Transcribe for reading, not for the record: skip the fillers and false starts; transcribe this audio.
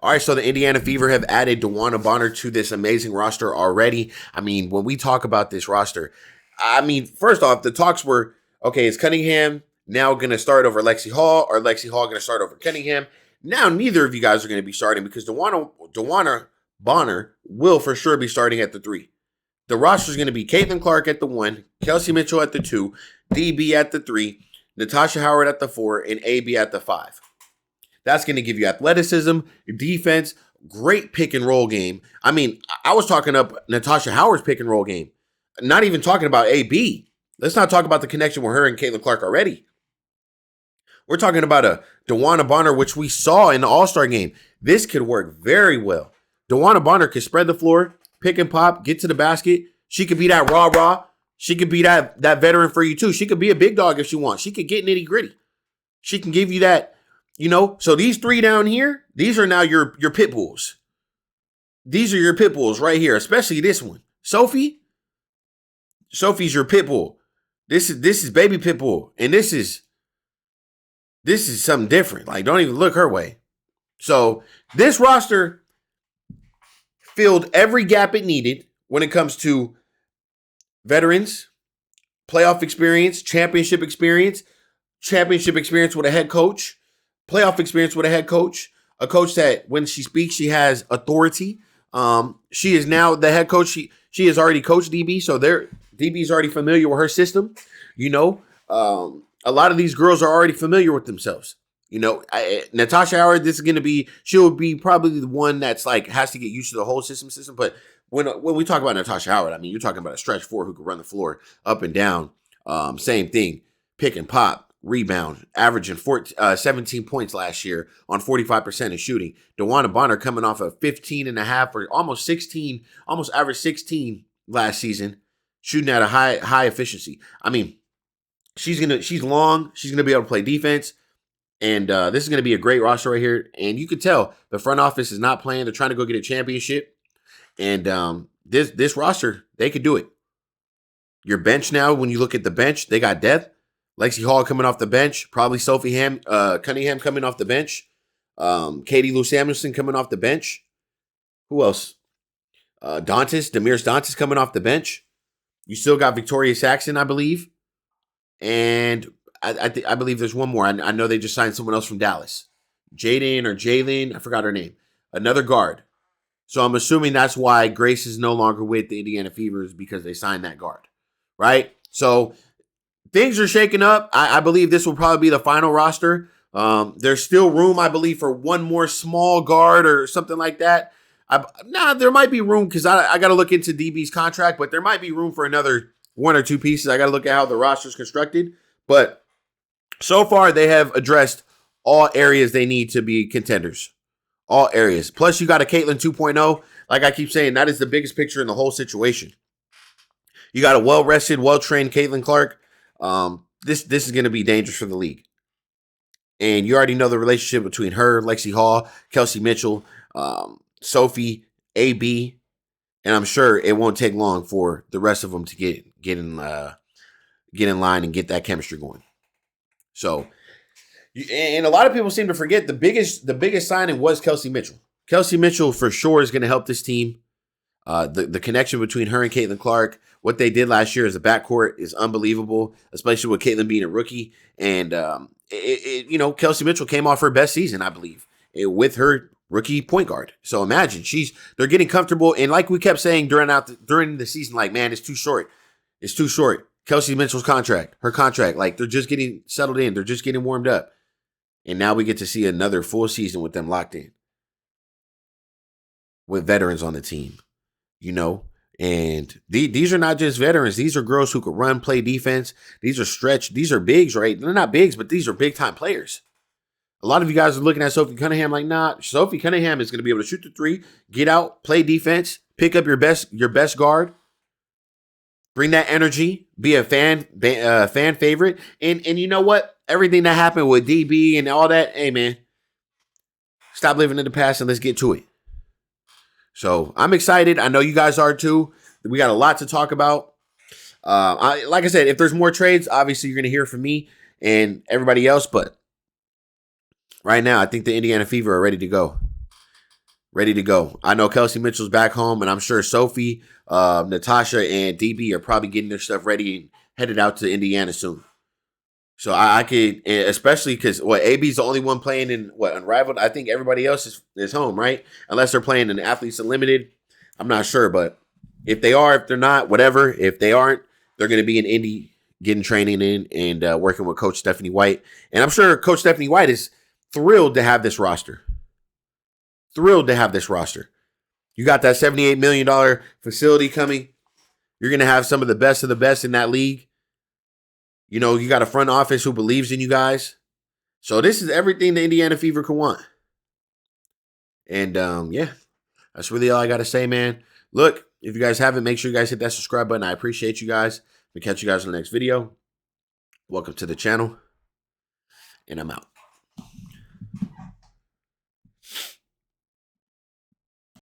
All right, so the Indiana Fever have added DeWanna Bonner to this amazing roster already. I mean, when we talk about this roster, I mean, first off, the talks were, okay, is Cunningham now going to start over Lexi Hall, or Lexi Hall going to start over Cunningham? Now, neither of you guys are going to be starting because DeWanna Bonner will for sure be starting at the 3. The roster is going to be Caitlin Clark at the 1, Kelsey Mitchell at the 2, DB at the 3, Natasha Howard at the 4, and AB at the 5. That's going to give you athleticism, defense, great pick and roll game. I mean, I was talking up Natasha Howard's pick and roll game. Not even talking about AB. Let's not talk about the connection with her and Caitlin Clark already. We're talking about a DeWanna Bonner, which we saw in the All-Star game. This could work very well. DeWanna Bonner could spread the floor, pick and pop, get to the basket. She could be that rah-rah. She could be that veteran for you too. She could be a big dog if she wants. She could get nitty-gritty. She can give you that. So these 3 down here, these are now your pit bulls. These are your pit bulls right here, especially this one. Sophie's your pit bull. This is baby pit bull, and this is something different. Like, don't even look her way. So this roster filled every gap it needed when it comes to veterans, playoff experience, championship experience with a head coach. Playoff experience with a head coach, a coach that when she speaks, she has authority. She is now the head coach. She has already coached DB, so DB is already familiar with her system. A lot of these girls are already familiar with themselves. Natasha Howard, she'll be probably the one that's like has to get used to the whole system. But when we talk about Natasha Howard, I mean, you're talking about a stretch 4 who can run the floor up and down. Same thing, pick and pop. Rebound, averaging 17 points last year on 45% of shooting. DeWanna Bonner coming off of 15 and a half or almost 16, almost averaged 16 last season, shooting at a high efficiency. I mean, she's long, she's gonna be able to play defense, and this is gonna be a great roster right here. And you can tell the front office is not playing; they're trying to go get a championship. And this roster, they could do it. Your bench now, when you look at the bench, they got depth. Lexi Hall coming off the bench. Probably Sophie Cunningham coming off the bench. Katie Lou Samuelson coming off the bench. Who else? Demirs Dantas coming off the bench. You still got Victoria Saxon, I believe. And I believe there's one more. I know they just signed someone else from Dallas. Jalen, I forgot her name. Another guard. So I'm assuming that's why Grace is no longer with the Indiana Fevers, because they signed that guard. Right? So things are shaking up. I believe this will probably be the final roster. There's still room, I believe, for one more small guard or something like that. There might be room because I got to look into DB's contract, but there might be room for another 1 or 2 pieces. I got to look at how the roster is constructed. But so far, they have addressed all areas they need to be contenders. All areas. Plus, you got a Caitlin 2.0. Like I keep saying, that is the biggest picture in the whole situation. You got a well-rested, well-trained Caitlin Clark. This is going to be dangerous for the league. And you already know the relationship between her, Lexi Hall, Kelsey Mitchell, Sophie, AB, and I'm sure it won't take long for the rest of them to get in line and get that chemistry going. So, and a lot of people seem to forget the biggest signing was Kelsey Mitchell. Kelsey Mitchell for sure is going to help this team. The connection between her and Caitlin Clark, what they did last year as a backcourt is unbelievable, especially with Caitlin being a rookie. And, Kelsey Mitchell came off her best season, I believe, with her rookie point guard. So imagine they're getting comfortable. And like we kept saying during the season, like, man, it's too short. It's too short. Kelsey Mitchell's her contract, like they're just getting settled in. They're just getting warmed up. And now we get to see another full season with them locked in with veterans on the team. And these are not just veterans. These are girls who could run, play defense. These are bigs, right? They're not bigs, but these are big time players. A lot of you guys are looking at Sophie Cunningham like, nah, Sophie Cunningham is going to be able to shoot the 3, get out, play defense, pick up your best guard, bring that energy, be a fan favorite. And you know what? Everything that happened with DB and all that, hey man, stop living in the past and let's get to it. So I'm excited. I know you guys are too. We got a lot to talk about. Like I said, if there's more trades, obviously you're going to hear from me and everybody else. But right now, I think the Indiana Fever are ready to go. ready to go. I know Kelsey Mitchell's back home, and I'm sure Sophie, Natasha, and DB are probably getting their stuff ready and headed out to Indiana soon. So I could, especially because AB's the only one playing in Unrivaled. I think everybody else is home, right? Unless they're playing in Athletes Unlimited. I'm not sure, but if they are, if they're not, whatever. If they aren't, they're going to be in Indy getting training in and working with Coach Stephanie White. And I'm sure Coach Stephanie White is thrilled to have this roster. Thrilled to have this roster. You got that $78 million facility coming. You're going to have some of the best in that league. You know, you got a front office who believes in you guys. So this is everything the Indiana Fever could want. And yeah, that's really all I got to say, man. Look, if you guys haven't, make sure you guys hit that subscribe button. I appreciate you guys. We'll catch you guys in the next video. Welcome to the channel. And I'm out.